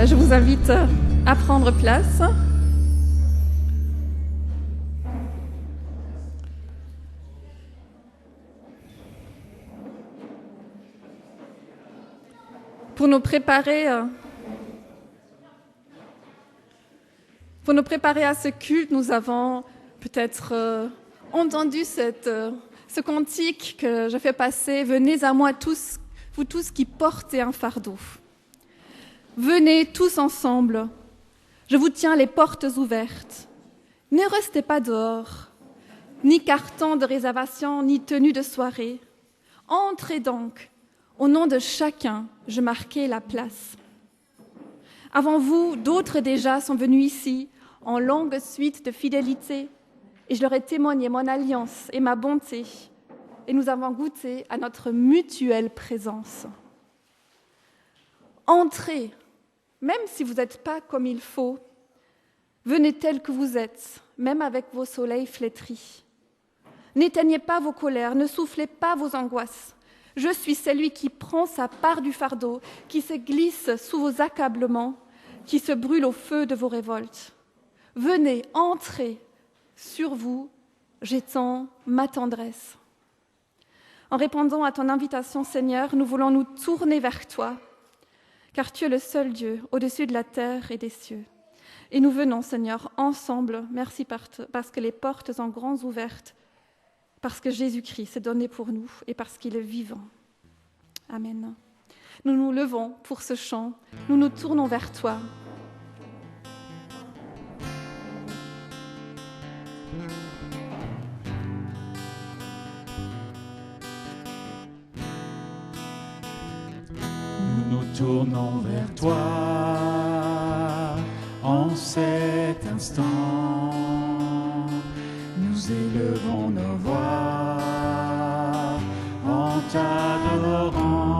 Je vous invite à prendre place. Pour nous préparer à ce culte, nous avons peut-être entendu ce cantique que je fais passer. Venez à moi tous, vous tous qui portez un fardeau. Venez tous ensemble. Je vous tiens les portes ouvertes. Ne restez pas dehors, ni carton de réservation, ni tenue de soirée. Entrez donc. Au nom de chacun, je marquais la place. Avant vous, d'autres déjà sont venus ici, en longue suite de fidélité, et je leur ai témoigné mon alliance et ma bonté, et nous avons goûté à notre mutuelle présence. Entrez, même si vous n'êtes pas comme il faut, venez tel que vous êtes, même avec vos soleils flétris. N'éteignez pas vos colères, ne soufflez pas vos angoisses. Je suis celui qui prend sa part du fardeau, qui se glisse sous vos accablements, qui se brûle au feu de vos révoltes. Venez, entrez sur vous, j'étends ma tendresse. En répondant à ton invitation, Seigneur, nous voulons nous tourner vers toi, car tu es le seul Dieu au-dessus de la terre et des cieux. Et nous venons, Seigneur, ensemble, merci parce que les portes sont grandes ouvertes, parce que Jésus-Christ s'est donné pour nous et parce qu'il est vivant. Amen. Nous nous levons pour ce chant, nous nous tournons vers toi. Nous nous tournons vers toi en cet instant. Nous élevons nos voix en t'adorant.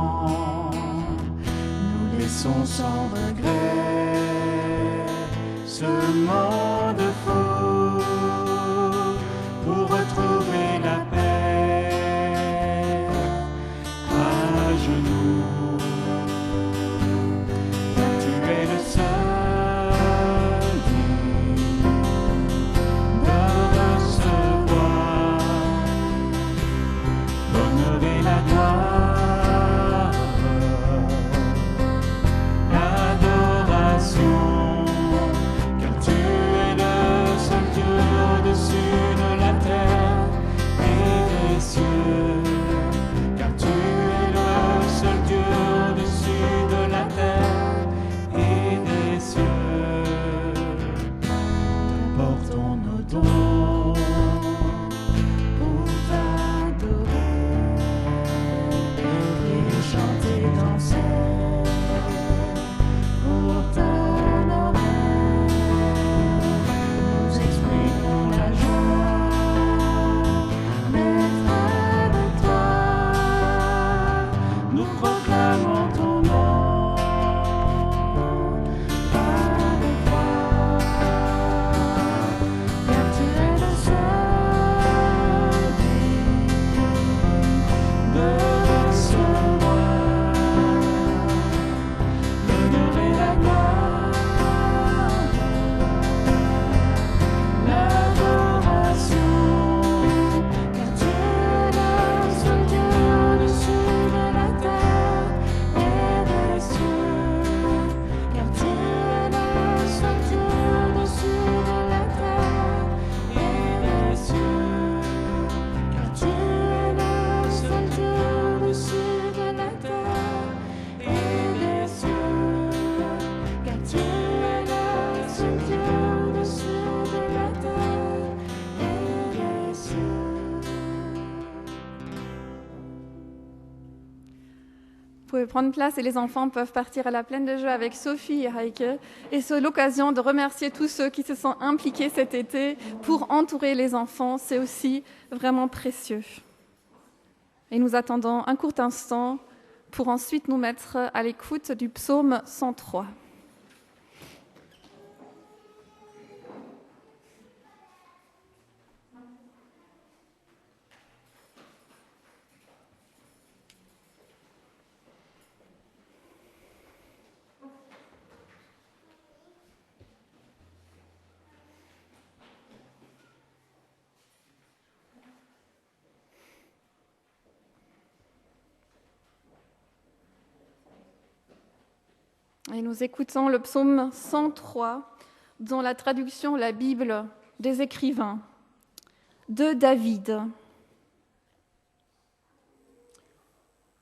Nous laissons sans regret ce monde fou pour retrouver la paix à genoux. Car tu es le seul digne de recevoir l'honneur et la gloire, l'adoration, car tu es le seul Dieu au-dessus de la terre et des cieux, car tu es le seul Dieu au-dessus de la terre et des cieux. Nous portons nos dons pour t'adorer et chanter, danser pour t'honorer. Nous exprimons la joie d'être avec toi. Nous proclamons ton nom avec foi, car tu es le seul digne de recevoir l'honneur et la gloire, l'adoration, car tu es le seul Dieu au-dessus de la terre et des cieux, car tu es le seul Dieu au-dessus de la terre et des cieux, car tu es le seul Dieu au-dessus de la terre et des cieux, car tu es le seul Dieu au-dessus de la terre et des cieux. Vous pouvez prendre place et les enfants peuvent partir à la plaine de jeu avec Sophie et Heike. Et c'est l'occasion de remercier tous ceux qui se sont impliqués cet été pour entourer les enfants. C'est aussi vraiment précieux. Et nous attendons un court instant pour ensuite nous mettre à l'écoute du psaume 103. Et nous écoutons le psaume 103 dans la traduction La Bible des écrivains de David.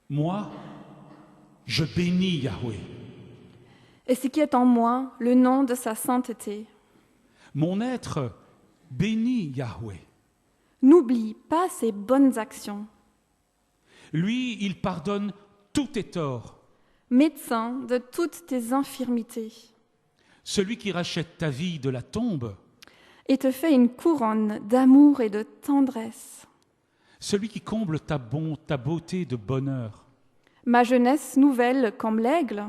Moi, je bénis Yahweh. Et ce qui est en moi, le nom de sa sainteté. Mon être bénit Yahweh. N'oublie pas ses bonnes actions. Lui, il pardonne tous tes torts. Médecin de toutes tes infirmités. Celui qui rachète ta vie de la tombe. Et te fait une couronne d'amour et de tendresse. Celui qui comble ta beauté de bonheur. Ma jeunesse nouvelle comme l'aigle.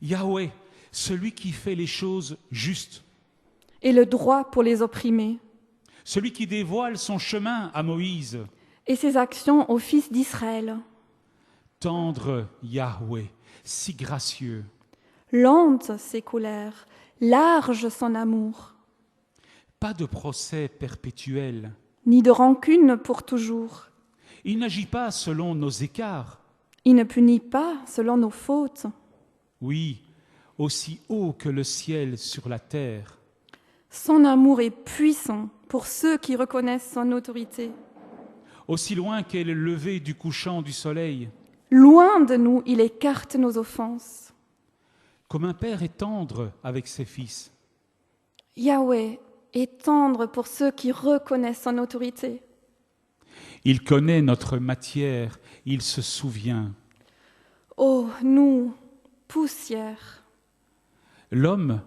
Yahweh, celui qui fait les choses justes. Et le droit pour les opprimés. Celui qui dévoile son chemin à Moïse. Et ses actions aux fils d'Israël. Tendre Yahweh, si gracieux. Lente ses colères, large son amour. Pas de procès perpétuel. Ni de rancune pour toujours. Il n'agit pas selon nos écarts. Il ne punit pas selon nos fautes. Oui, aussi haut que le ciel sur la terre. Son amour est puissant pour ceux qui reconnaissent son autorité. Aussi loin qu'est le lever du couchant du soleil. Loin de nous, il écarte nos offenses. Comme un père est tendre avec ses fils. Yahweh est tendre pour ceux qui reconnaissent son autorité. Il connaît notre matière, il se souvient. Ô nous, poussière, L'homme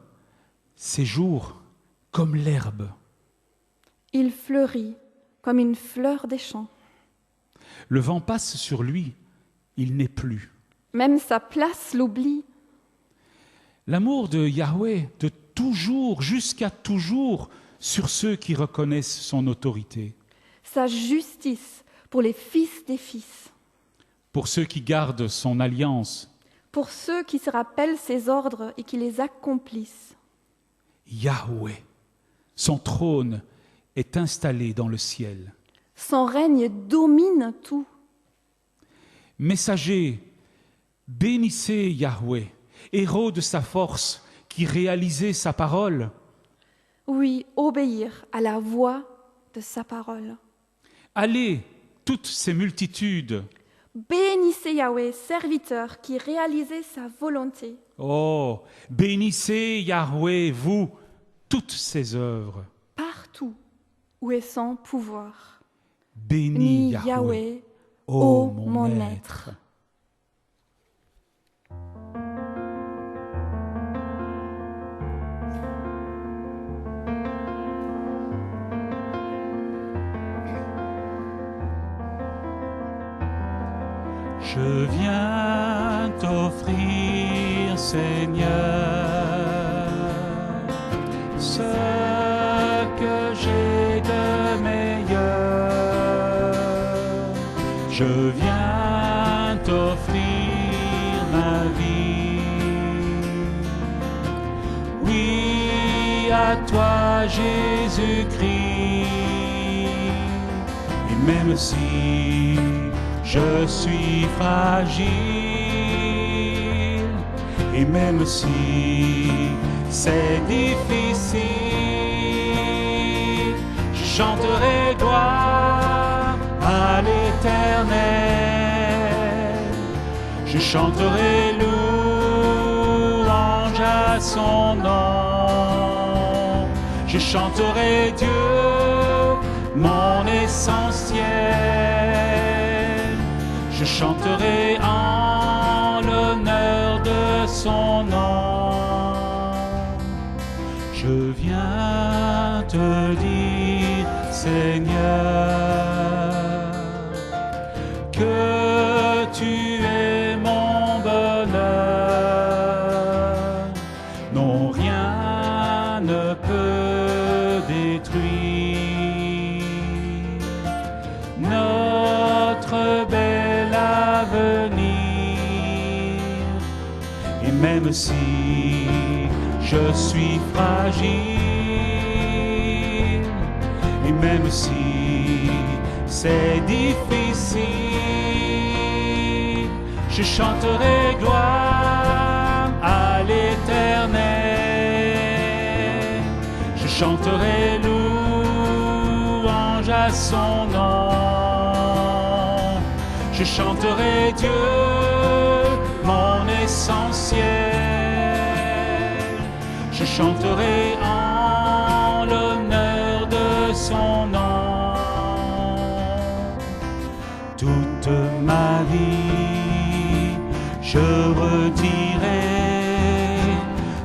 séjourne comme l'herbe. il fleurit comme une fleur des champs. Le vent passe sur lui, il n'est plus. Même sa place l'oublie. L'amour de Yahweh, de toujours jusqu'à toujours, sur ceux qui reconnaissent son autorité. Sa justice pour les fils des fils. Pour ceux qui gardent son alliance. Pour ceux qui se rappellent ses ordres et qui les accomplissent. Yahweh, son trône est installé dans le ciel. Son règne domine tout. Messagers, bénissez Yahweh, héros de sa force, qui réalisait sa parole. Oui, obéir à la voix de sa parole. Allez, toutes ces multitudes. Bénissez Yahweh, serviteur qui réalisait sa volonté. Oh, bénissez Yahweh, vous, toutes ses œuvres. Partout où est son pouvoir. Bénis Ni Yahweh, Yahweh, ô ô mon mon être. être. Je viens t'offrir, Seigneur, ce que j'ai de meilleur. Je viens t'offrir ma vie. Oui, à toi, Jésus-Christ. Et même si je suis fragile, et même si c'est difficile, je chanterai gloire à l'Éternel. Je chanterai louange à son nom. Je chanterai Dieu, mon essentiel. Je chanterai en l'honneur de son nom. Je viens te dire, Seigneur, que tu es mon bonheur. Non, rien ne peut détruire notre bel avenir. Et même si je suis fragile, et même si c'est difficile, je chanterai gloire chanterai louange à son nom. Je chanterai Dieu, mon essentiel. Je chanterai en l'honneur de son nom. Toute ma vie, je redirai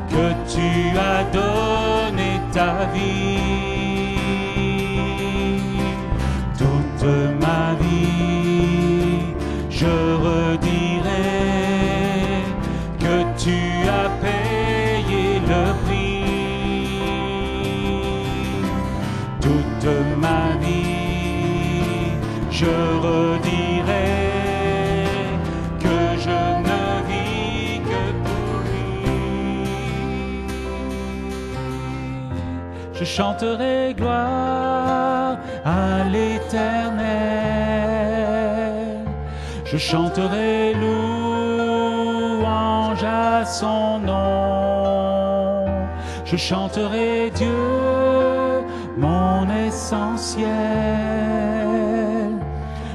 que tu as donné ta vie. Toute ma vie, je redirai que tu as payé le prix. Toute ma vie, je redirai que je ne vis que pour lui. Je chanterai gloire à l'Éternel. Je chanterai louange à son nom. Je chanterai Dieu, mon essentiel.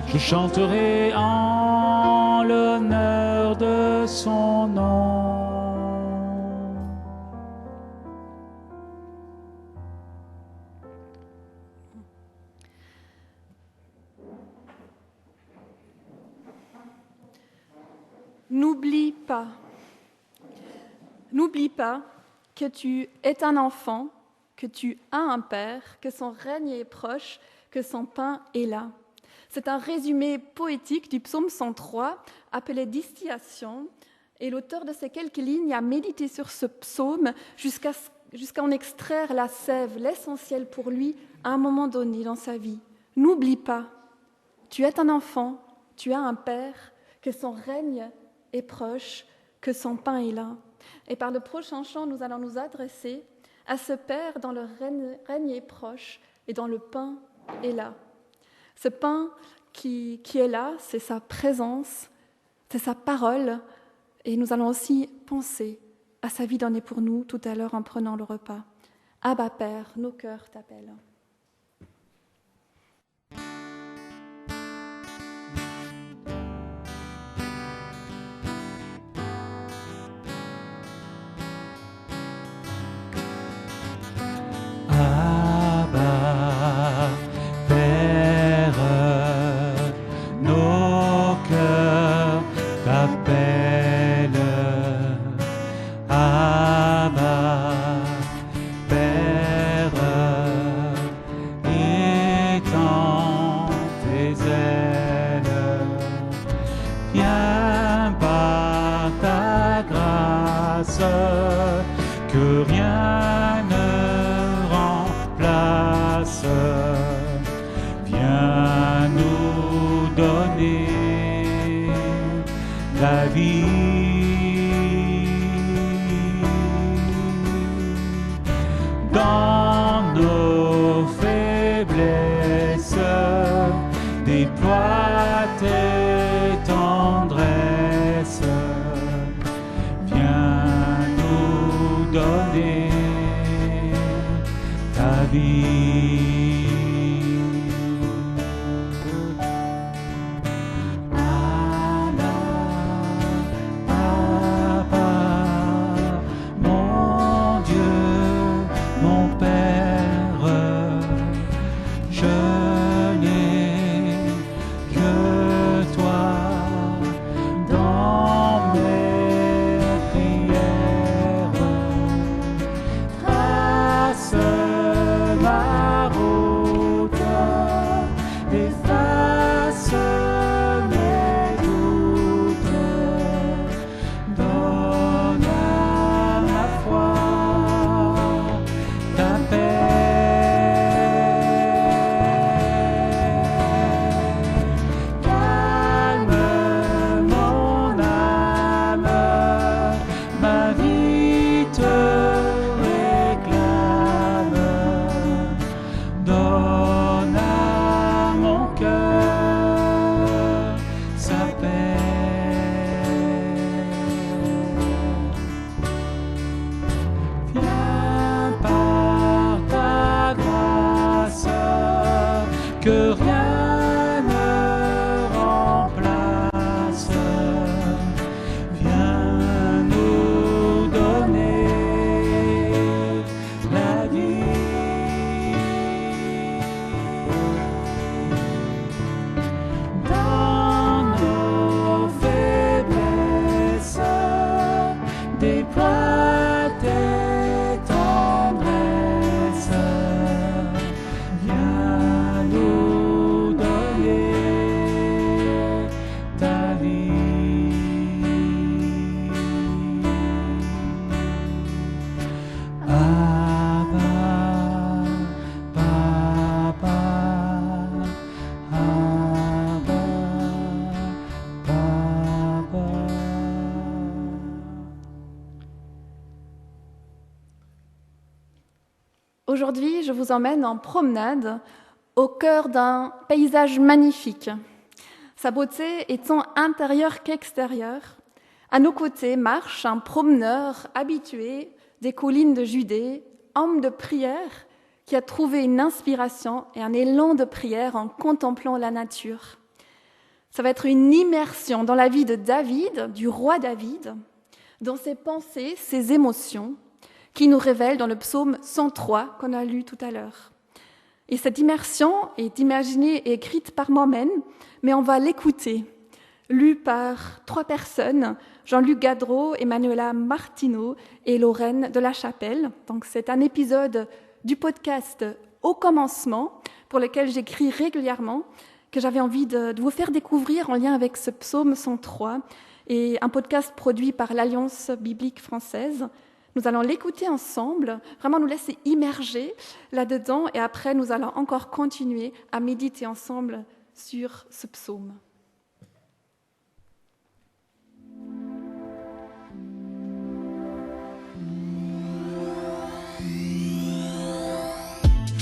Je chanterai en l'honneur de son nom. N'oublie pas que tu es un enfant, que tu as un père, que son règne est proche, que son pain est là. C'est un résumé poétique du psaume 103 appelé Distillation, et l'auteur de ces quelques lignes a médité sur ce psaume jusqu'à en extraire la sève, l'essentiel pour lui à un moment donné dans sa vie. N'oublie pas, tu es un enfant, tu as un père, que son règne est proche, que son pain est là. Et par le prochain chant, nous allons nous adresser à ce Père dont le règne est proche et dont le pain est là. Ce pain qui est là, c'est sa présence, c'est sa parole, et nous allons aussi penser à sa vie donnée pour nous tout à l'heure en prenant le repas. Abba Père, nos cœurs t'appellent. Abba, Père, nos cœurs t'appellent. Abba, Père, étends tes ailes. Viens par ta grâce, que rien ne remplace. Viens nous donner la vie. Dans nos faiblesses, déploie tes tendresses. Viens nous donner ta vie. Abba, Papa, mon Dieu, mon Père. Aujourd'hui, je vous emmène en promenade au cœur d'un paysage magnifique. Sa beauté est tant intérieure qu'extérieure. À nos côtés marche un promeneur habitué des collines de Judée, homme de prière, qui a trouvé une inspiration et un élan de prière en contemplant la nature. Ça va être une immersion dans la vie de David, du roi David, dans ses pensées, ses émotions, qui nous révèle dans le psaume 103 qu'on a lu tout à l'heure. Et cette immersion est imaginée et écrite par moi-même, mais on va l'écouter, lue par 3 personnes, Jean-Luc Gadreau, Emmanuela Martineau et Lorraine de la Chapelle. Donc c'est un épisode du podcast Au commencement, pour lequel j'écris régulièrement, que j'avais envie de vous faire découvrir en lien avec ce psaume 103, et un podcast produit par l'Alliance biblique française. Nous allons l'écouter ensemble, vraiment nous laisser immerger là-dedans, et après nous allons encore continuer à méditer ensemble sur ce psaume.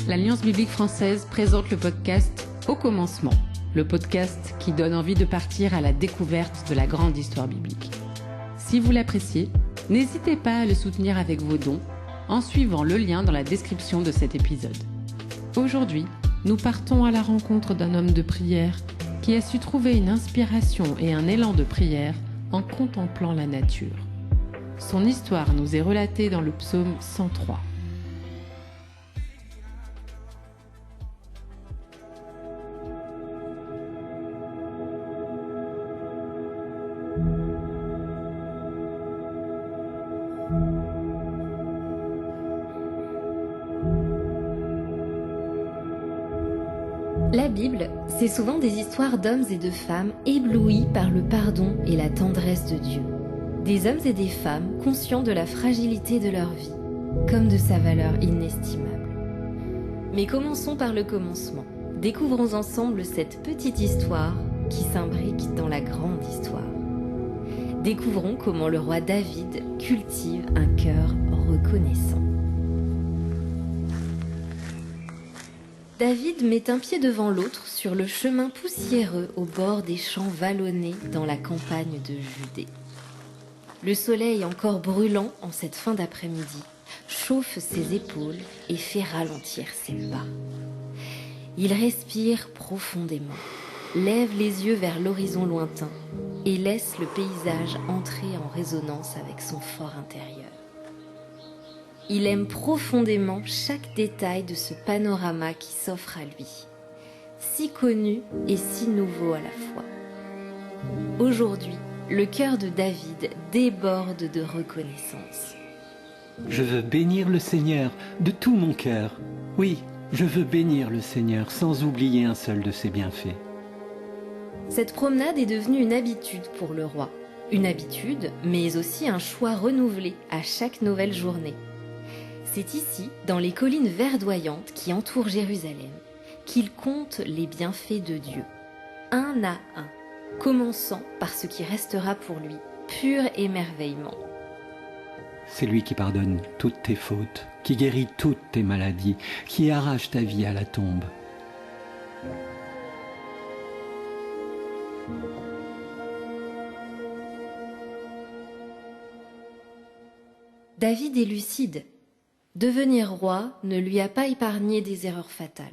L'Alliance biblique française présente le podcast Au commencement, le podcast qui donne envie de partir à la découverte de la grande histoire biblique. Si vous l'appréciez, n'hésitez pas à le soutenir avec vos dons en suivant le lien dans la description de cet épisode. Aujourd'hui, nous partons à la rencontre d'un homme de prière qui a su trouver une inspiration et un élan de prière en contemplant la nature. Son histoire nous est relatée dans le psaume 103. La Bible, c'est souvent des histoires d'hommes et de femmes éblouis par le pardon et la tendresse de Dieu. Des hommes et des femmes conscients de la fragilité de leur vie, comme de sa valeur inestimable. Mais commençons par le commencement. Découvrons ensemble cette petite histoire qui s'imbrique dans la grande histoire. Découvrons comment le roi David cultive un cœur reconnaissant. David met un pied devant l'autre sur le chemin poussiéreux au bord des champs vallonnés dans la campagne de Judée. Le soleil encore brûlant en cette fin d'après-midi chauffe ses épaules et fait ralentir ses pas. Il respire profondément, lève les yeux vers l'horizon lointain et laisse le paysage entrer en résonance avec son fort intérieur. Il aime profondément chaque détail de ce panorama qui s'offre à lui, si connu et si nouveau à la fois. Aujourd'hui, le cœur de David déborde de reconnaissance. Je veux bénir le Seigneur de tout mon cœur. Oui, je veux bénir le Seigneur sans oublier un seul de ses bienfaits. Cette promenade est devenue une habitude pour le roi. Une habitude, mais aussi un choix renouvelé à chaque nouvelle journée. C'est ici, dans les collines verdoyantes qui entourent Jérusalem, qu'il compte les bienfaits de Dieu, un à un, commençant par ce qui restera pour lui pur émerveillement. C'est lui qui pardonne toutes tes fautes, qui guérit toutes tes maladies, qui arrache ta vie à la tombe. David est lucide. Devenir roi ne lui a pas épargné des erreurs fatales.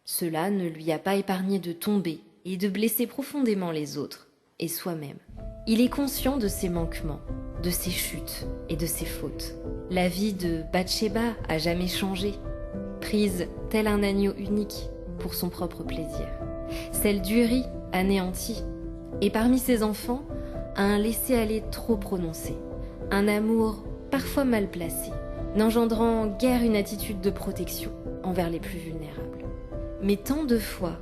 Cela ne lui a pas épargné de tomber et de blesser profondément les autres et soi-même. Il est conscient de ses manquements, de ses chutes et de ses fautes. La vie de Bathsheba a jamais changé, prise tel un agneau unique pour son propre plaisir. Celle d'Uri anéantie, et parmi ses enfants, un laisser-aller trop prononcé, un amour parfois mal placé, n'engendrant guère une attitude de protection envers les plus vulnérables. Mais tant de fois,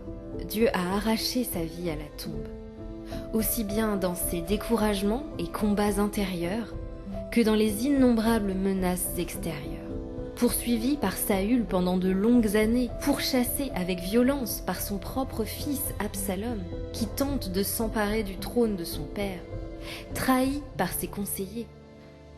Dieu a arraché sa vie à la tombe, aussi bien dans ses découragements et combats intérieurs que dans les innombrables menaces extérieures. Poursuivi par Saül pendant de longues années, pourchassé avec violence par son propre fils Absalom, qui tente de s'emparer du trône de son père, trahi par ses conseillers.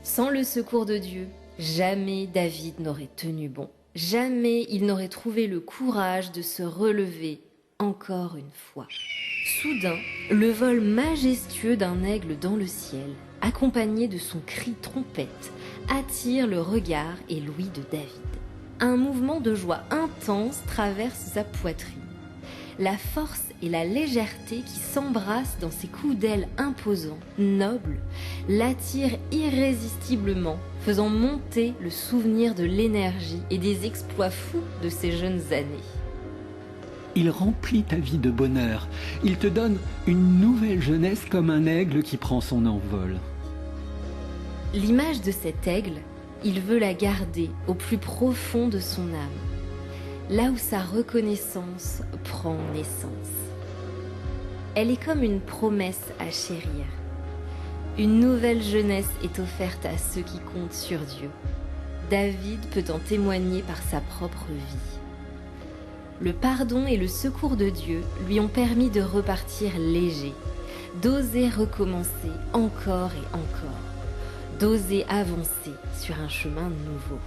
Sans le secours de Dieu, jamais David n'aurait tenu bon. Jamais il n'aurait trouvé le courage de se relever encore une fois. Soudain, le vol majestueux d'un aigle dans le ciel, accompagné de son cri trompette, attire le regard et l'ouïe de David. Un mouvement de joie intense traverse sa poitrine. La force et la légèreté qui s'embrassent dans ses coups d'ailes imposants, nobles, l'attirent irrésistiblement, faisant monter le souvenir de l'énergie et des exploits fous de ses jeunes années. Il remplit ta vie de bonheur. Il te donne une nouvelle jeunesse comme un aigle qui prend son envol. L'image de cet aigle, il veut la garder au plus profond de son âme, là où sa reconnaissance prend naissance. Elle est comme une promesse à chérir. Une nouvelle jeunesse est offerte à ceux qui comptent sur Dieu. David peut en témoigner par sa propre vie. Le pardon et le secours de Dieu lui ont permis de repartir léger, d'oser recommencer encore et encore, d'oser avancer sur un chemin nouveau.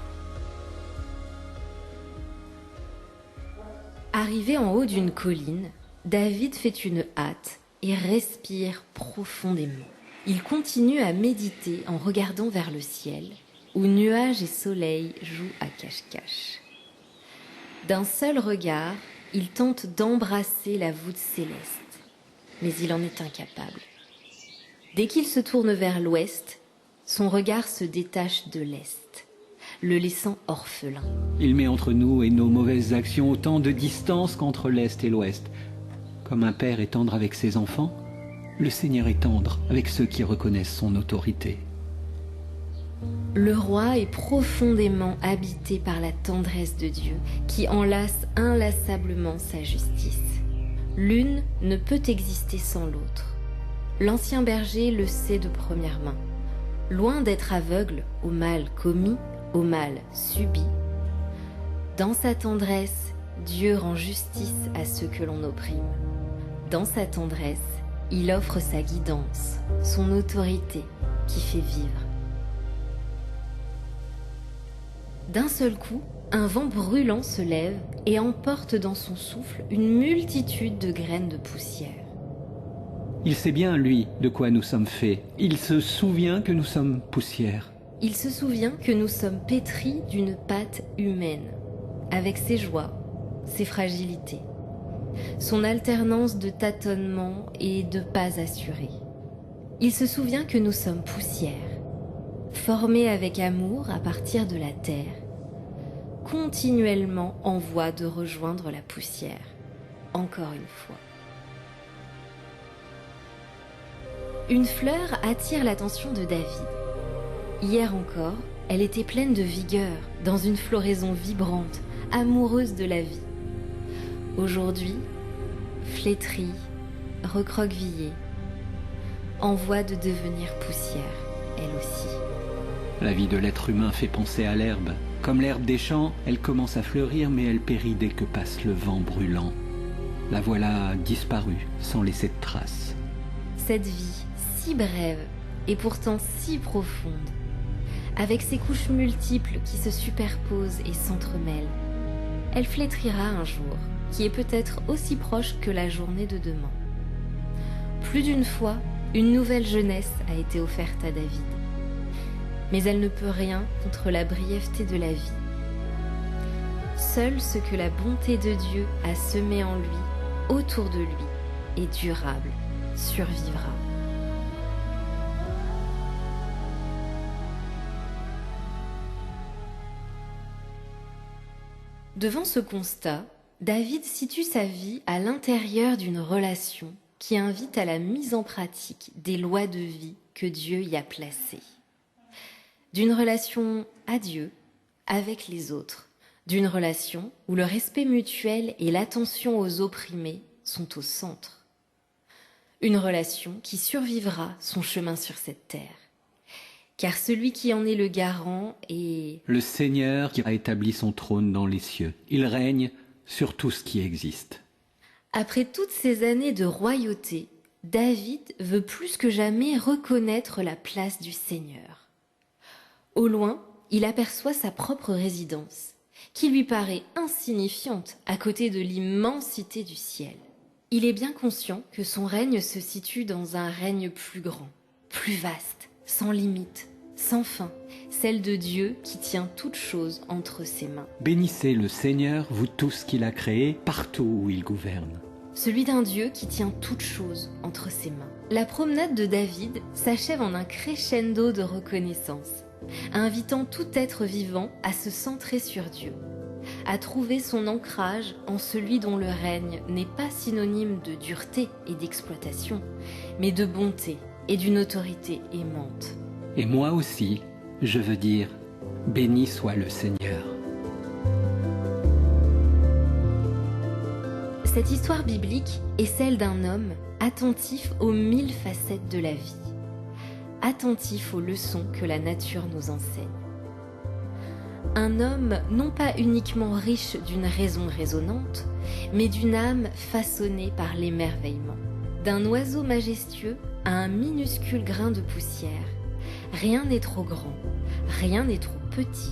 Arrivé en haut d'une colline, David fait une hâte et respire profondément. Il continue à méditer en regardant vers le ciel, où nuages et soleil jouent à cache-cache. D'un seul regard, il tente d'embrasser la voûte céleste, mais il en est incapable. Dès qu'il se tourne vers l'ouest, son regard se détache de l'est, le laissant orphelin. Il met entre nous et nos mauvaises actions autant de distance qu'entre l'Est et l'Ouest. Comme un père est tendre avec ses enfants, le Seigneur est tendre avec ceux qui reconnaissent son autorité. Le roi est profondément habité par la tendresse de Dieu, qui enlace inlassablement sa justice. L'une ne peut exister sans l'autre. L'ancien berger le sait de première main. Loin d'être aveugle au mal commis, au mal subi, dans sa tendresse, Dieu rend justice à ceux que l'on opprime. Dans sa tendresse, il offre sa guidance, son autorité qui fait vivre. D'un seul coup, un vent brûlant se lève et emporte dans son souffle une multitude de graines de poussière. Il sait bien, lui, de quoi nous sommes faits. Il se souvient que nous sommes poussière. Il se souvient que nous sommes pétris d'une pâte humaine, avec ses joies, ses fragilités, son alternance de tâtonnements et de pas assurés. Il se souvient que nous sommes poussière, formés avec amour à partir de la terre, continuellement en voie de rejoindre la poussière, encore une fois. Une fleur attire l'attention de David. Hier encore, elle était pleine de vigueur, dans une floraison vibrante, amoureuse de la vie. Aujourd'hui, flétrie, recroquevillée, en voie de devenir poussière, elle aussi. La vie de l'être humain fait penser à l'herbe. Comme l'herbe des champs, elle commence à fleurir, mais elle périt dès que passe le vent brûlant. La voilà disparue, sans laisser de traces. Cette vie, si brève et pourtant si profonde, avec ses couches multiples qui se superposent et s'entremêlent, elle flétrira un jour, qui est peut-être aussi proche que la journée de demain. Plus d'une fois, une nouvelle jeunesse a été offerte à David. Mais elle ne peut rien contre la brièveté de la vie. Seul ce que la bonté de Dieu a semé en lui, autour de lui, est durable, survivra. Devant ce constat, David situe sa vie à l'intérieur d'une relation qui invite à la mise en pratique des lois de vie que Dieu y a placées. D'une relation à Dieu, avec les autres, d'une relation où le respect mutuel et l'attention aux opprimés sont au centre. Une relation qui survivra son chemin sur cette terre. Car celui qui en est le garant est le Seigneur qui a établi son trône dans les cieux. Il règne sur tout ce qui existe. Après toutes ces années de royauté, David veut plus que jamais reconnaître la place du Seigneur. Au loin, il aperçoit sa propre résidence, qui lui paraît insignifiante à côté de l'immensité du ciel. Il est bien conscient que son règne se situe dans un règne plus grand, plus vaste, sans limite, sans fin, celle de Dieu qui tient toutes choses entre ses mains. Bénissez le Seigneur, vous tous qu'il a créés, partout où il gouverne. Celui d'un Dieu qui tient toutes choses entre ses mains. La promenade de David s'achève en un crescendo de reconnaissance, invitant tout être vivant à se centrer sur Dieu, à trouver son ancrage en celui dont le règne n'est pas synonyme de dureté et d'exploitation, mais de bonté et d'une autorité aimante. Et moi aussi, je veux dire, béni soit le Seigneur. Cette histoire biblique est celle d'un homme attentif aux 1000 facettes de la vie, attentif aux leçons que la nature nous enseigne. Un homme non pas uniquement riche d'une raison raisonnante, mais d'une âme façonnée par l'émerveillement. D'un oiseau majestueux à un minuscule grain de poussière, rien n'est trop grand, rien n'est trop petit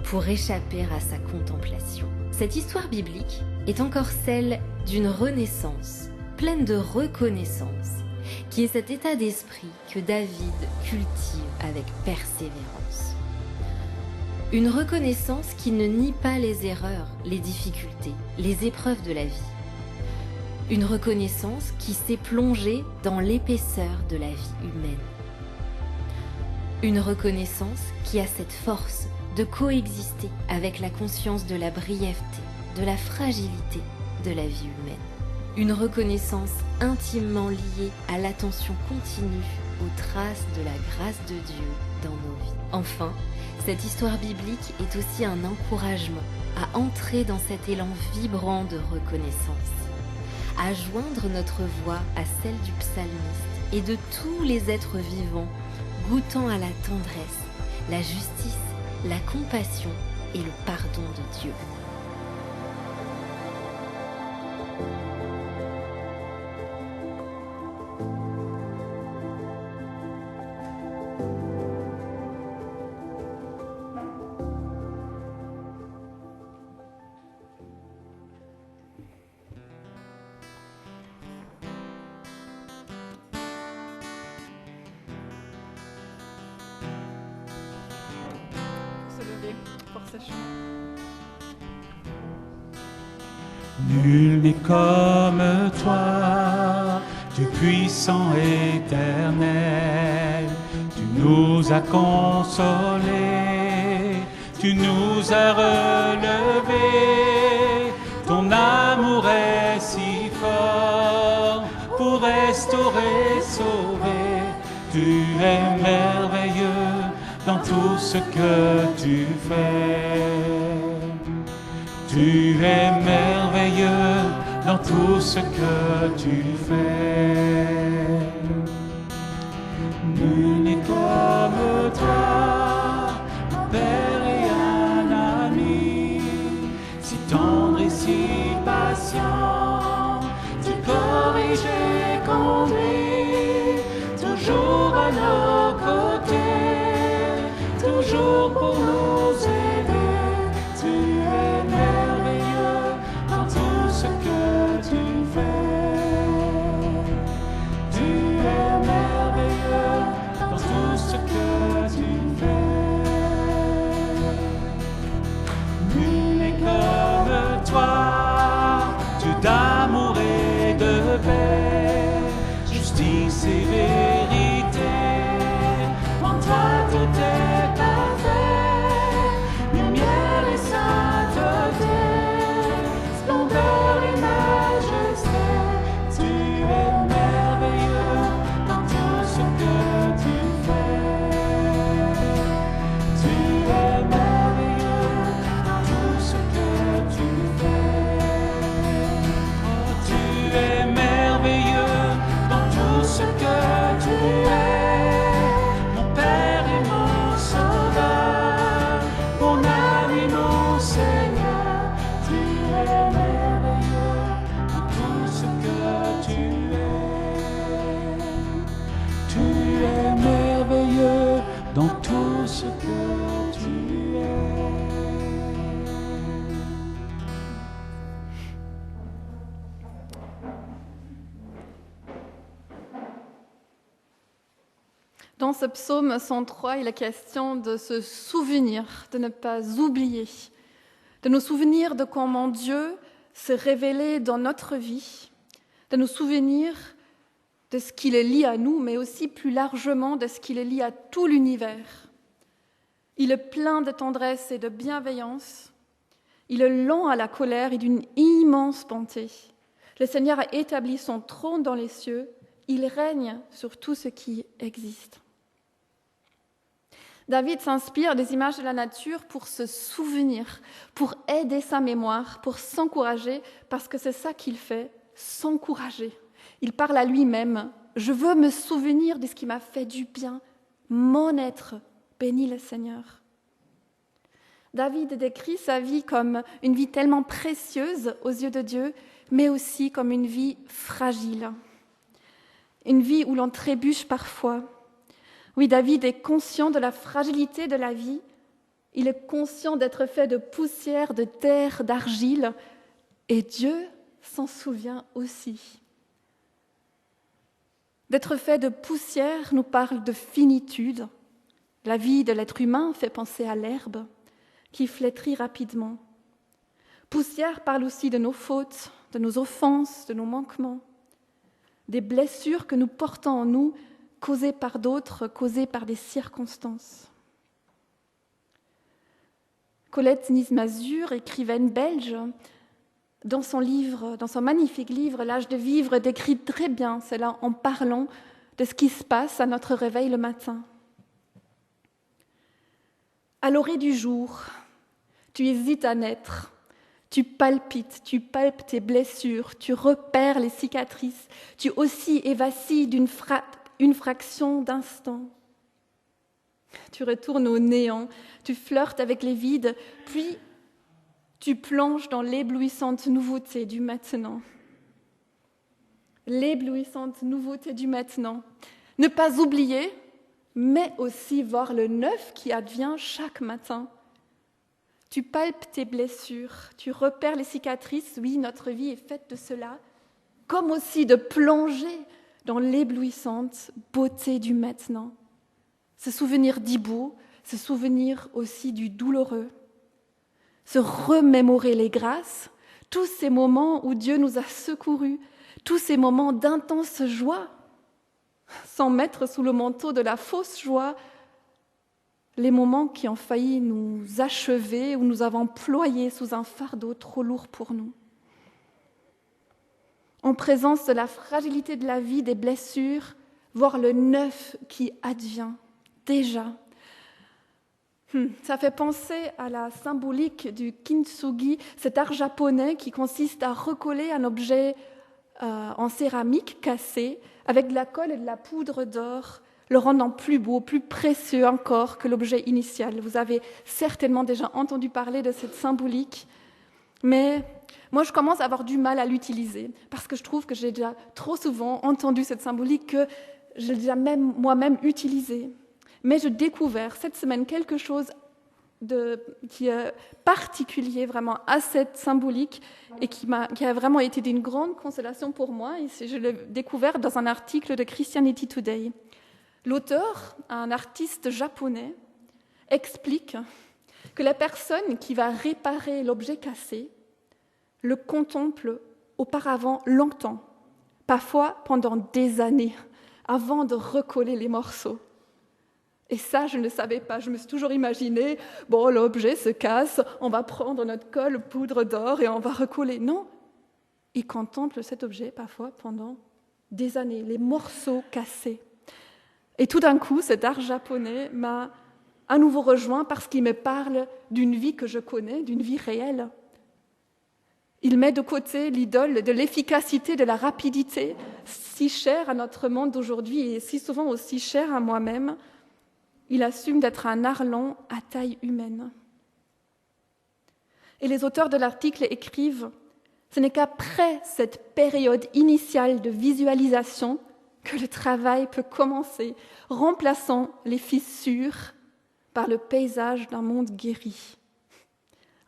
pour échapper à sa contemplation. Cette histoire biblique est encore celle d'une renaissance, pleine de reconnaissance, qui est cet état d'esprit que David cultive avec persévérance. Une reconnaissance qui ne nie pas les erreurs, les difficultés, les épreuves de la vie. Une reconnaissance qui s'est plongée dans l'épaisseur de la vie humaine. Une reconnaissance qui a cette force de coexister avec la conscience de la brièveté, de la fragilité de la vie humaine. Une reconnaissance intimement liée à l'attention continue aux traces de la grâce de Dieu dans nos vies. Enfin, cette histoire biblique est aussi un encouragement à entrer dans cet élan vibrant de reconnaissance, à joindre notre voix à celle du psalmiste et de tous les êtres vivants goûtant à la tendresse, la justice, la compassion et le pardon de Dieu. Se lever pour ce chant. Nul n'est comme toi, Dieu puissant éternel. Tu nous as consolés, tu nous as relevés. Ton amour est si fort pour restaurer, sauver. Tu es merveilleux dans tout ce que tu fais. Tu es merveilleux dans tout ce que tu fais. Nul n'est comme toi, un père et un ami, si tendre et si patient. Tu corriges et conduis, toujours à nos côtés, toujours pour nous aider. Tu es merveilleux dans tout ce que tu fais. Dans ce psaume 103, il est question de se souvenir, de ne pas oublier, de nous souvenir de comment Dieu s'est révélé dans notre vie, de nous souvenir de ce qu'il est lié à nous, mais aussi plus largement de ce qu'il est lié à tout l'univers. Il est plein de tendresse et de bienveillance. Il est lent à la colère et d'une immense bonté. Le Seigneur a établi son trône dans les cieux. Il règne sur tout ce qui existe. David s'inspire des images de la nature pour se souvenir, pour aider sa mémoire, pour s'encourager, parce que c'est ça qu'il fait, s'encourager. Il parle à lui-même. Je veux me souvenir de ce qui m'a fait du bien. Mon être bénit le Seigneur. David décrit sa vie comme une vie tellement précieuse aux yeux de Dieu, mais aussi comme une vie fragile. Une vie où l'on trébuche parfois. Oui, David est conscient de la fragilité de la vie. Il est conscient d'être fait de poussière, de terre, d'argile. Et Dieu s'en souvient aussi. D'être fait de poussière nous parle de finitude. La vie de l'être humain fait penser à l'herbe qui flétrit rapidement. Poussière parle aussi de nos fautes, de nos offenses, de nos manquements, des blessures que nous portons en nous, causées par d'autres, causées par des circonstances. Colette Nys-Mazur, écrivaine belge, dans son magnifique livre « L'âge de vivre », décrit très bien cela en parlant de ce qui se passe à notre réveil le matin. À l'orée du jour, tu hésites à naître, tu palpes tes blessures, tu repères les cicatrices, tu oscilles et vacilles une fraction d'instant. Tu retournes au néant, tu flirtes avec les vides, puis tu plonges dans l'éblouissante nouveauté du maintenant. L'éblouissante nouveauté du maintenant. Ne pas oublier, mais aussi voir le neuf qui advient chaque matin. Tu palpes tes blessures, tu repères les cicatrices. Oui, notre vie est faite de cela, comme aussi de plonger dans l'éblouissante beauté du maintenant. Se souvenir du beau, se souvenir aussi du douloureux. Se remémorer les grâces, tous ces moments où Dieu nous a secourus, tous ces moments d'intense joie, sans mettre sous le manteau de la fausse joie les moments qui ont failli nous achever, où nous avons ployé sous un fardeau trop lourd pour nous. En présence de la fragilité de la vie, des blessures, voir le neuf qui advient déjà. Ça fait penser à la symbolique du kintsugi, cet art japonais qui consiste à recoller un objet en céramique cassé avec de la colle et de la poudre d'or, le rendant plus beau, plus précieux encore que l'objet initial. Vous avez certainement déjà entendu parler de cette symbolique, mais moi je commence à avoir du mal à l'utiliser parce que je trouve que j'ai déjà trop souvent entendu cette symbolique que j'ai déjà même moi-même utilisée. Mais j'ai découvert cette semaine quelque chose qui est particulier vraiment à cette symbolique et qui a vraiment été d'une grande consolation pour moi. Et je l'ai découvert dans un article de Christianity Today. L'auteur, un artiste japonais, explique que la personne qui va réparer l'objet cassé le contemple auparavant longtemps, parfois pendant des années, avant de recoller les morceaux. Et ça, je ne le savais pas. Je me suis toujours imaginé, bon, l'objet se casse, on va prendre notre colle, poudre d'or et on va recoller. Non, il contemple cet objet parfois pendant des années, les morceaux cassés. Et tout d'un coup, cet art japonais m'a à nouveau rejoint parce qu'il me parle d'une vie que je connais, d'une vie réelle. Il met de côté l'idole de l'efficacité, de la rapidité, si chère à notre monde d'aujourd'hui et si souvent aussi chère à moi-même. Il assume d'être un art lent à taille humaine. Et les auteurs de l'article écrivent « Ce n'est qu'après cette période initiale de visualisation que le travail peut commencer, remplaçant les fissures par le paysage d'un monde guéri. »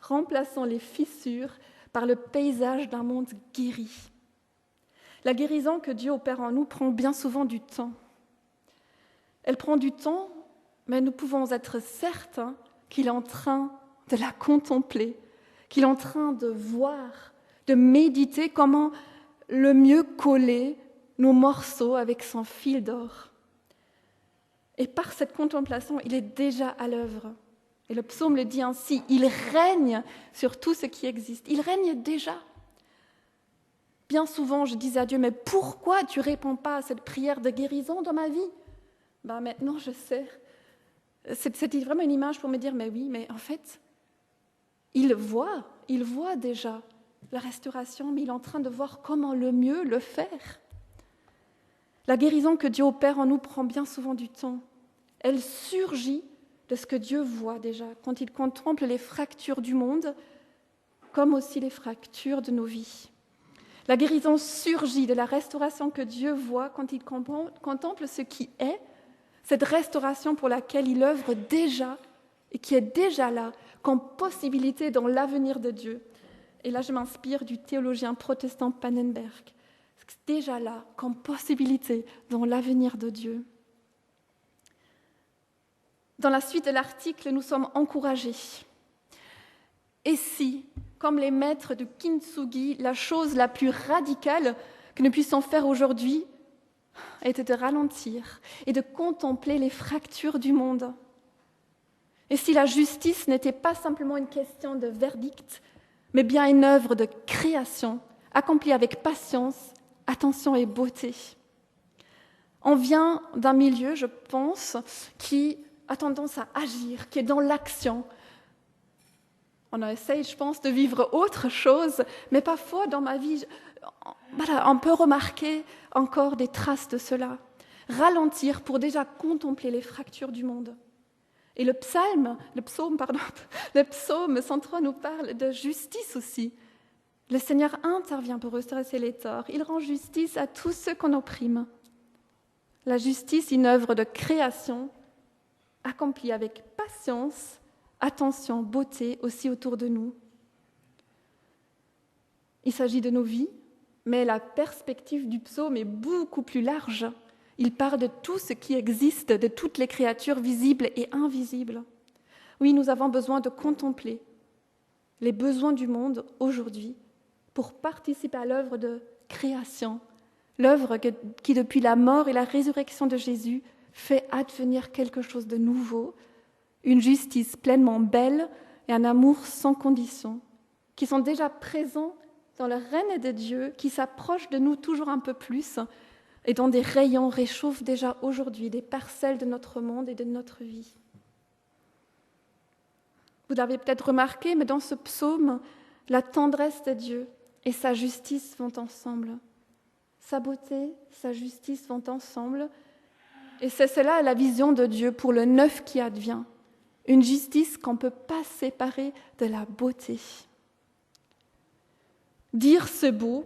Remplaçant les fissures par le paysage d'un monde guéri. La guérison que Dieu opère en nous prend bien souvent du temps. Elle prend du temps, mais nous pouvons être certains qu'il est en train de la contempler, qu'il est en train de voir, de méditer comment le mieux coller nos morceaux avec son fil d'or. Et par cette contemplation, il est déjà à l'œuvre. Et le psaume le dit ainsi, il règne sur tout ce qui existe. Il règne déjà. Bien souvent, je disais à Dieu, mais pourquoi tu ne réponds pas à cette prière de guérison dans ma vie ? Maintenant, je sais. C'était vraiment une image pour me dire, mais oui, mais en fait, il voit déjà la restauration, mais il est en train de voir comment le mieux le faire. La guérison que Dieu opère en nous prend bien souvent du temps. Elle surgit de ce que Dieu voit déjà, quand il contemple les fractures du monde, comme aussi les fractures de nos vies. La guérison surgit de la restauration que Dieu voit quand il contemple ce qui est, cette restauration pour laquelle il œuvre déjà et qui est déjà là, comme possibilité dans l'avenir de Dieu. Et là, je m'inspire du théologien protestant Pannenberg. C'est déjà là, comme possibilité dans l'avenir de Dieu. Dans la suite de l'article, nous sommes encouragés. Et si, comme les maîtres du kintsugi, la chose la plus radicale que nous puissions faire aujourd'hui était de ralentir et de contempler les fractures du monde. Et si la justice n'était pas simplement une question de verdict, mais bien une œuvre de création, accomplie avec patience, attention et beauté. On vient d'un milieu, je pense, qui a tendance à agir, qui est dans l'action. On essaye, je pense, de vivre autre chose, mais parfois dans ma vie, on peut remarquer encore des traces de cela. Ralentir pour déjà contempler les fractures du monde. Et le psaume 103 nous parle de justice aussi. Le Seigneur intervient pour restaurer les torts. Il rend justice à tous ceux qu'on opprime. La justice, une œuvre de création, accomplie avec patience, attention, beauté aussi autour de nous. Il s'agit de nos vies, mais la perspective du psaume est beaucoup plus large. Il parle de tout ce qui existe, de toutes les créatures visibles et invisibles. Oui, nous avons besoin de contempler les besoins du monde aujourd'hui pour participer à l'œuvre de création, l'œuvre qui, depuis la mort et la résurrection de Jésus, fait advenir quelque chose de nouveau, une justice pleinement belle et un amour sans condition, qui sont déjà présents dans le règne de Dieu, qui s'approche de nous toujours un peu plus, et dont des rayons réchauffent déjà aujourd'hui des parcelles de notre monde et de notre vie. Vous l'avez peut-être remarqué, mais dans ce psaume, la tendresse de Dieu et sa justice vont ensemble. Sa beauté, sa justice vont ensemble. Et c'est cela la vision de Dieu pour le neuf qui advient. Une justice qu'on ne peut pas séparer de la beauté. Dire ce beau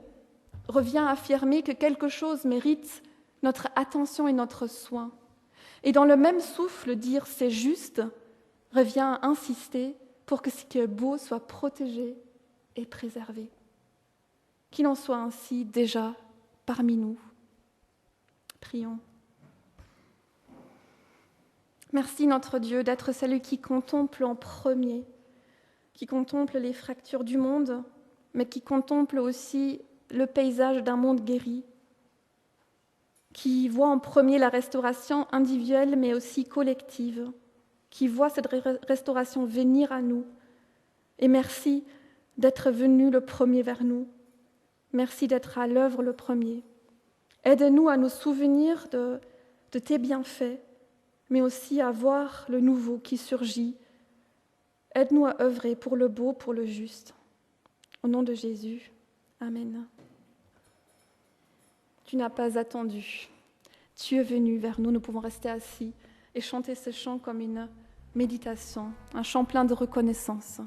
revient à affirmer que quelque chose mérite notre attention et notre soin. Et dans le même souffle, dire c'est juste revient à insister pour que ce qui est beau soit protégé et préservé. Qu'il en soit ainsi déjà parmi nous. Prions. Merci notre Dieu d'être celui qui contemple en premier, qui contemple les fractures du monde, mais qui contemple aussi le paysage d'un monde guéri, qui voit en premier la restauration individuelle mais aussi collective, qui voit cette restauration venir à nous. Et merci d'être venu le premier vers nous. Merci d'être à l'œuvre le premier. Aide-nous à nous souvenir de tes bienfaits, mais aussi à voir le nouveau qui surgit. Aide-nous à œuvrer pour le beau, pour le juste. Au nom de Jésus, Amen. Tu n'as pas attendu. Tu es venu vers nous. Nous pouvons rester assis et chanter ce chant comme une méditation, un chant plein de reconnaissance.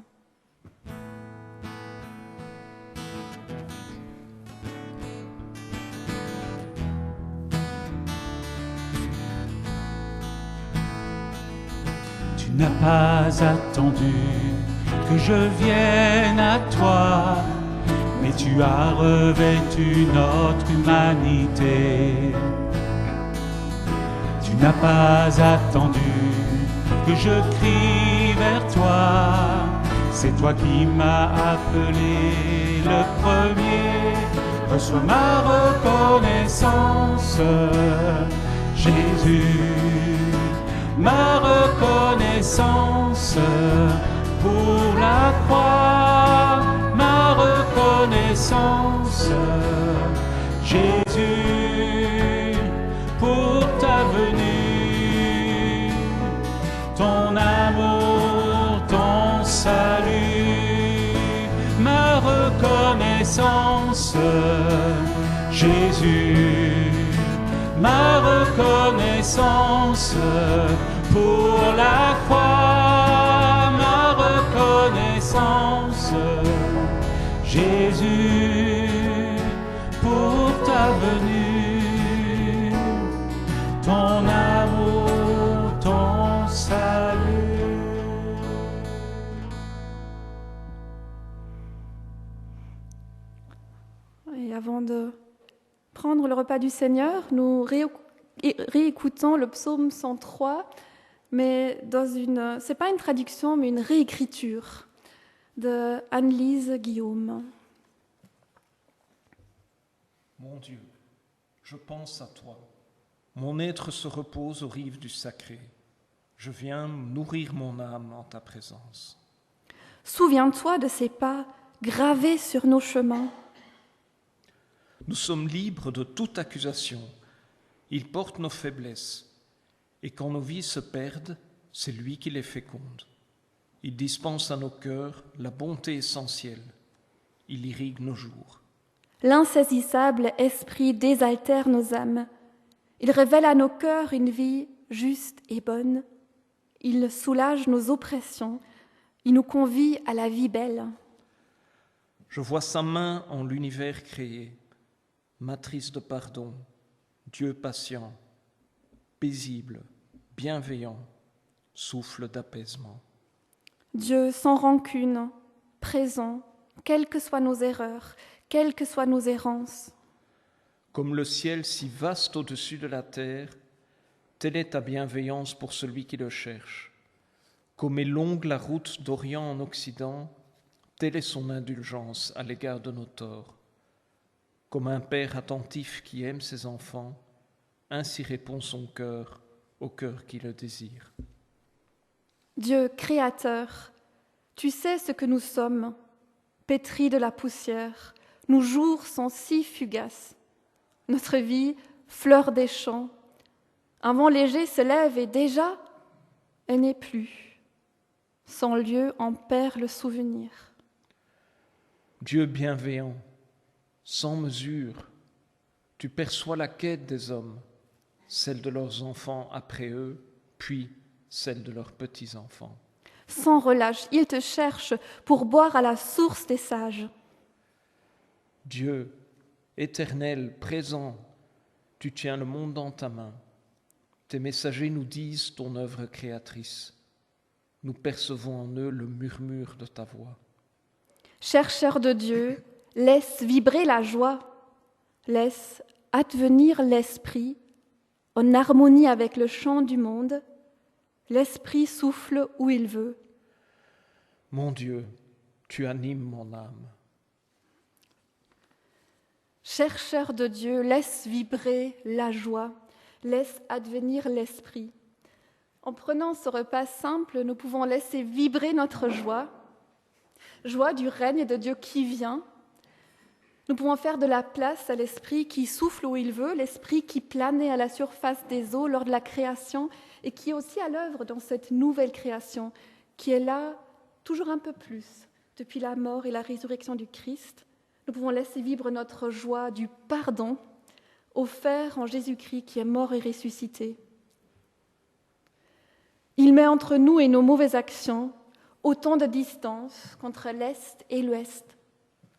Tu n'as pas attendu que je vienne à toi, mais tu as revêtu notre humanité. Tu n'as pas attendu que je crie vers toi. C'est toi qui m'as appelé le premier. Reçois ma reconnaissance, Jésus. Ma reconnaissance pour la croix, ma reconnaissance, Jésus, pour ta venue, ton amour, ton salut, ma reconnaissance, Jésus, ma reconnaissance pour la croix, ma reconnaissance, Jésus, pour ta venue, ton amour, ton salut. Et avant de prendre le repas du Seigneur, nous réécoutons le psaume 103, mais c'est pas une traduction, mais une réécriture de Anne-Lise Guillaume. Mon Dieu, je pense à toi. Mon être se repose aux rives du sacré. Je viens nourrir mon âme en ta présence. Souviens-toi de ces pas gravés sur nos chemins. Nous sommes libres de toute accusation. Il porte nos faiblesses. Et quand nos vies se perdent, c'est lui qui les féconde. Il dispense à nos cœurs la bonté essentielle. Il irrigue nos jours. L'insaisissable esprit désaltère nos âmes. Il révèle à nos cœurs une vie juste et bonne. Il soulage nos oppressions. Il nous convie à la vie belle. Je vois sa main en l'univers créé, matrice de pardon, Dieu patient, paisible, bienveillant, souffle d'apaisement. Dieu sans rancune, présent, quelles que soient nos erreurs, quelles que soient nos errances. Comme le ciel si vaste au-dessus de la terre, telle est ta bienveillance pour celui qui le cherche. Comme est longue la route d'Orient en Occident, telle est son indulgence à l'égard de nos torts. Comme un père attentif qui aime ses enfants, ainsi répond son cœur au cœur qui le désire. Dieu créateur, tu sais ce que nous sommes, pétris de la poussière, nos jours sont si fugaces. Notre vie, fleur des champs, un vent léger se lève et déjà, elle n'est plus. Sans lieu en perd le souvenir. Dieu bienveillant, sans mesure, tu perçois la quête des hommes, celle de leurs enfants après eux, puis celle de leurs petits-enfants. Sans relâche, ils te cherchent pour boire à la source des sages. Dieu, éternel, présent, tu tiens le monde dans ta main. Tes messagers nous disent ton œuvre créatrice. Nous percevons en eux le murmure de ta voix. Chercheur de Dieu, laisse vibrer la joie, laisse advenir l'esprit en harmonie avec le chant du monde. L'esprit souffle où il veut. Mon Dieu, tu animes mon âme. Chercheur de Dieu, laisse vibrer la joie, laisse advenir l'esprit. En prenant ce repas simple, nous pouvons laisser vibrer notre joie, joie du règne de Dieu qui vient. Nous pouvons faire de la place à l'esprit qui souffle où il veut, l'esprit qui planait à la surface des eaux lors de la création et qui est aussi à l'œuvre dans cette nouvelle création, qui est là toujours un peu plus depuis la mort et la résurrection du Christ. Nous pouvons laisser vibrer notre joie du pardon offert en Jésus-Christ qui est mort et ressuscité. Il met entre nous et nos mauvaises actions autant de distance qu'entre l'Est et l'Ouest.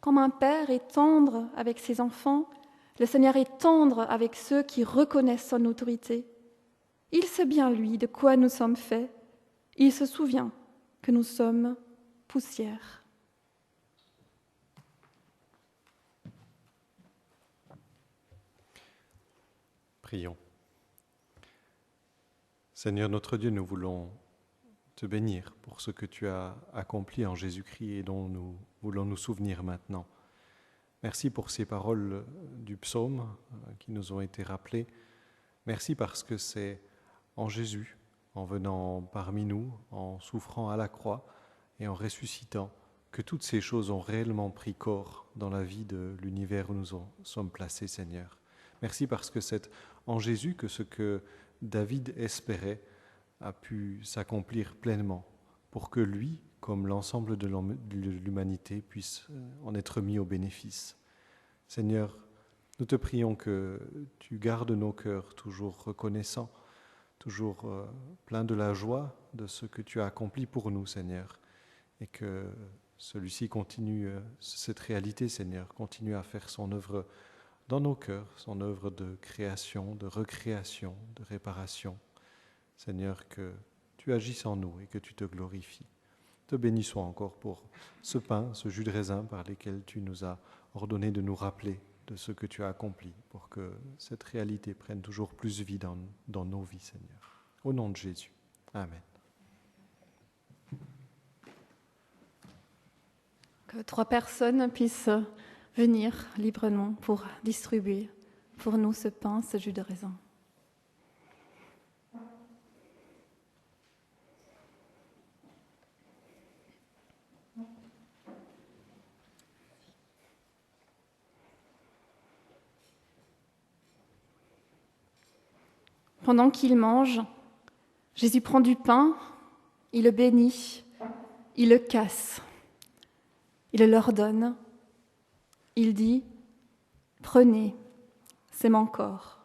Comme un père est tendre avec ses enfants, le Seigneur est tendre avec ceux qui reconnaissent son autorité. Il sait bien, lui, de quoi nous sommes faits. Il se souvient que nous sommes poussière. Prions. Seigneur notre Dieu, nous voulons te bénir pour ce que tu as accompli en Jésus-Christ et dont nous voulons nous souvenir maintenant. Merci pour ces paroles du psaume qui nous ont été rappelées. Merci parce que c'est en Jésus, en venant parmi nous, en souffrant à la croix et en ressuscitant, que toutes ces choses ont réellement pris corps dans la vie de l'univers où nous sommes placés, Seigneur. Merci parce que c'est en Jésus que ce que David espérait a pu s'accomplir pleinement, pour que lui, comme l'ensemble de l'humanité, puisse en être mis au bénéfice. Seigneur, nous te prions que tu gardes nos cœurs toujours reconnaissants, toujours pleins de la joie de ce que tu as accompli pour nous, Seigneur, et que celui-ci continue, cette réalité, Seigneur, continue à faire son œuvre dans nos cœurs, son œuvre de création, de recréation, de réparation. Seigneur, que tu agisses en nous et que tu te glorifies. Te bénissons encore pour ce pain, ce jus de raisin par lesquels tu nous as ordonné de nous rappeler de ce que tu as accompli, pour que cette réalité prenne toujours plus vie dans nos vies, Seigneur. Au nom de Jésus. Amen. Que 3 personnes puissent venir librement pour distribuer pour nous ce pain, ce jus de raisin. Pendant qu'il mange, Jésus prend du pain, il le bénit, il le casse, il le leur donne, il dit « Prenez, c'est mon corps ».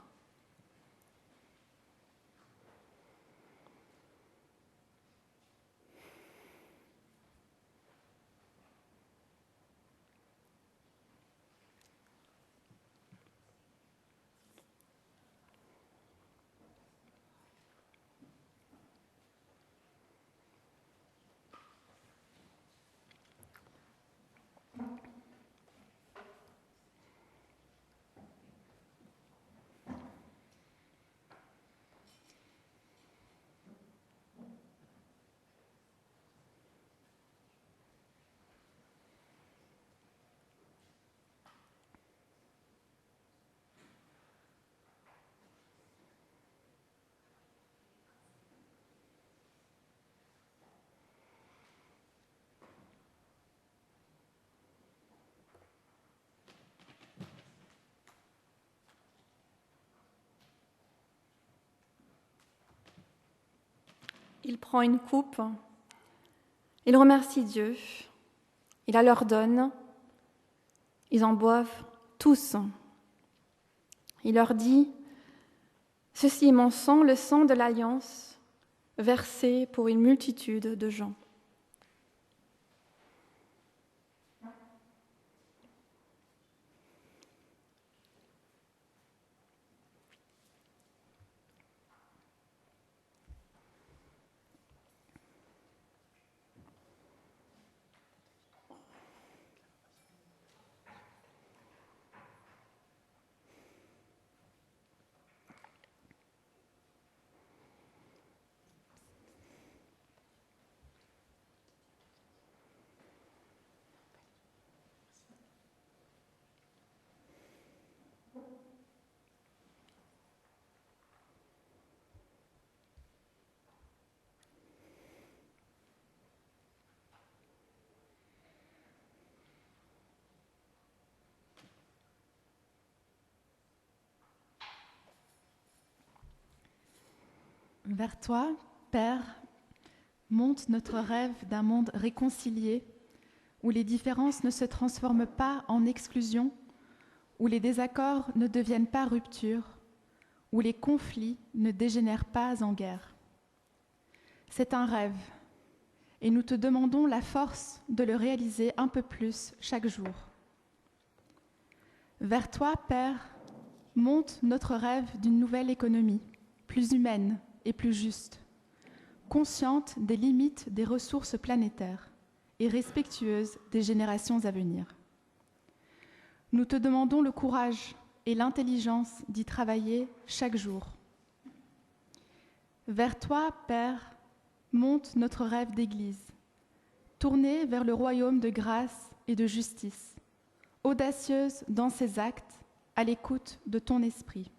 Il prend une coupe, il remercie Dieu, il la leur donne, ils en boivent tous. Il leur dit « Ceci est mon sang, le sang de l'alliance, versé pour une multitude de gens. » Vers toi, Père, monte notre rêve d'un monde réconcilié, où les différences ne se transforment pas en exclusion, où les désaccords ne deviennent pas rupture, où les conflits ne dégénèrent pas en guerre. C'est un rêve, et nous te demandons la force de le réaliser un peu plus chaque jour. Vers toi, Père, monte notre rêve d'une nouvelle économie, plus humaine et plus juste, consciente des limites des ressources planétaires et respectueuse des générations à venir. Nous te demandons le courage et l'intelligence d'y travailler chaque jour. Vers toi, Père, monte notre rêve d'Église, tournée vers le royaume de grâce et de justice, audacieuse dans ses actes, à l'écoute de ton esprit.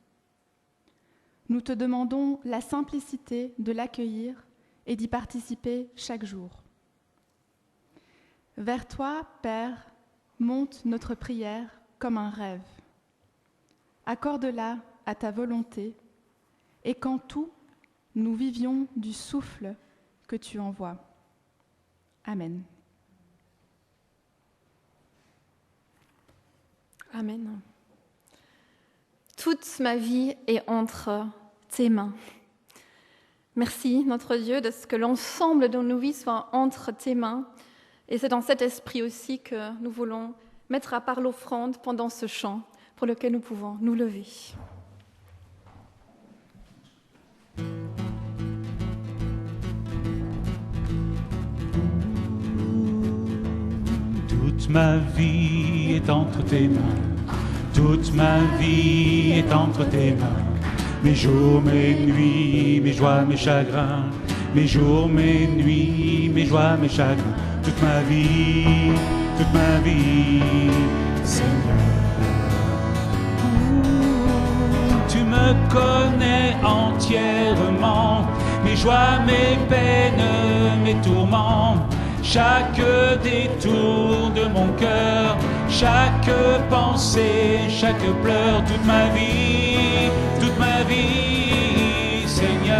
Nous te demandons la simplicité de l'accueillir et d'y participer chaque jour. Vers toi, Père, monte notre prière comme un rêve. Accorde-la à ta volonté, et qu'en tout, nous vivions du souffle que tu envoies. Amen. Amen. Toute ma vie est entre tes mains. Merci, notre Dieu, de ce que l'ensemble de nos vies soit entre tes mains. Et c'est dans cet esprit aussi que nous voulons mettre à part l'offrande pendant ce chant pour lequel nous pouvons nous lever. Toute ma vie est entre tes mains, toute ma vie est entre tes mains. Mes jours, mes nuits, mes joies, mes chagrins, mes jours, mes nuits, mes joies, mes chagrins. Toute ma vie, Seigneur. Tu me connais entièrement, mes joies, mes peines, mes tourments. Chaque détour de mon cœur, chaque pensée, chaque pleur, toute ma vie, Seigneur.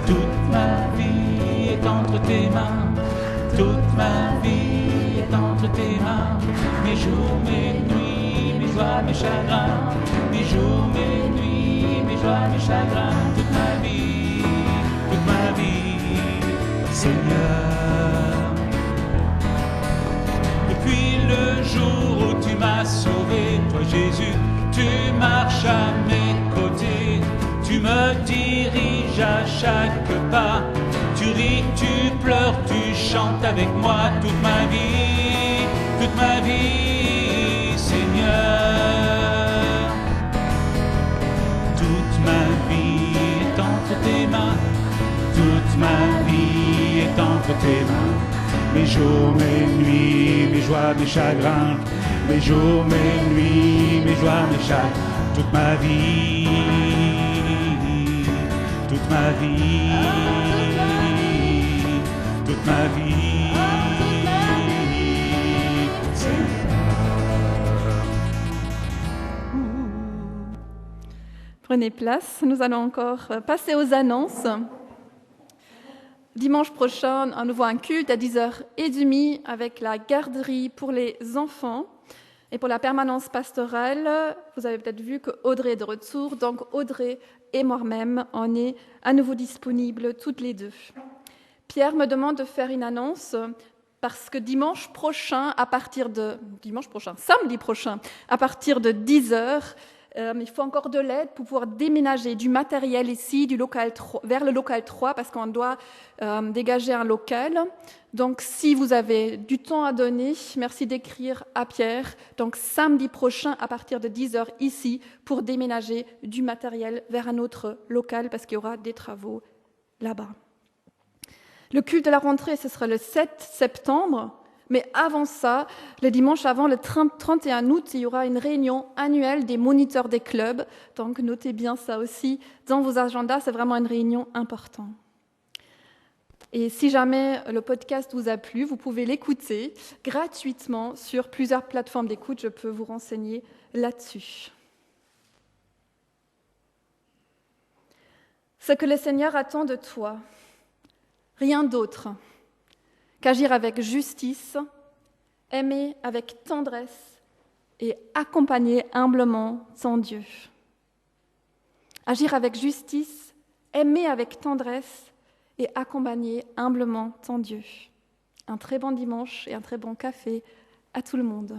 Toute ma vie est entre tes mains, toute ma vie est entre tes mains. Mes jours, mes nuits, mes joies, mes chagrins, mes jours, mes nuits, mes joies, mes chagrins, toute ma vie, Seigneur. Depuis le jour où tu m'as sauvé, toi Jésus, tu marches à mes côtés, tu me diriges à chaque pas, tu ris, tu pleures, tu chantes avec moi toute ma vie, Seigneur. Toute ma vie est entre tes mains, toute ma vie est entre tes mains. Mes jours, mes nuits, mes joies, mes chagrins, mes jours, mes nuits, mes joies, mes chagrins, toute ma vie, toute ma vie, toute ma vie, Prenez place, nous allons encore passer aux annonces. Dimanche prochain, à nouveau un culte à 10h30 avec la garderie pour les enfants. Et pour la permanence pastorale, vous avez peut-être vu que Audrey est de retour. Donc Audrey et moi-même, on est à nouveau disponibles toutes les deux. Pierre me demande de faire une annonce parce que samedi prochain, à partir de 10h, il faut encore de l'aide pour pouvoir déménager du matériel ici vers le local 3 parce qu'on doit dégager un local. Donc, si vous avez du temps à donner, merci d'écrire à Pierre. Donc, samedi prochain, à partir de 10h ici, pour déménager du matériel vers un autre local parce qu'il y aura des travaux là-bas. Le culte de la rentrée, ce sera le 7 septembre. Mais avant ça, le dimanche avant, le 31 août, il y aura une réunion annuelle des moniteurs des clubs. Donc, notez bien ça aussi dans vos agendas. C'est vraiment une réunion importante. Et si jamais le podcast vous a plu, vous pouvez l'écouter gratuitement sur plusieurs plateformes d'écoute. Je peux vous renseigner là-dessus. Ce que le Seigneur attend de toi, rien d'autre qu'agir avec justice, aimer avec tendresse et accompagner humblement ton Dieu. Agir avec justice, aimer avec tendresse et accompagner humblement ton Dieu. Un très bon dimanche et un très bon café à tout le monde.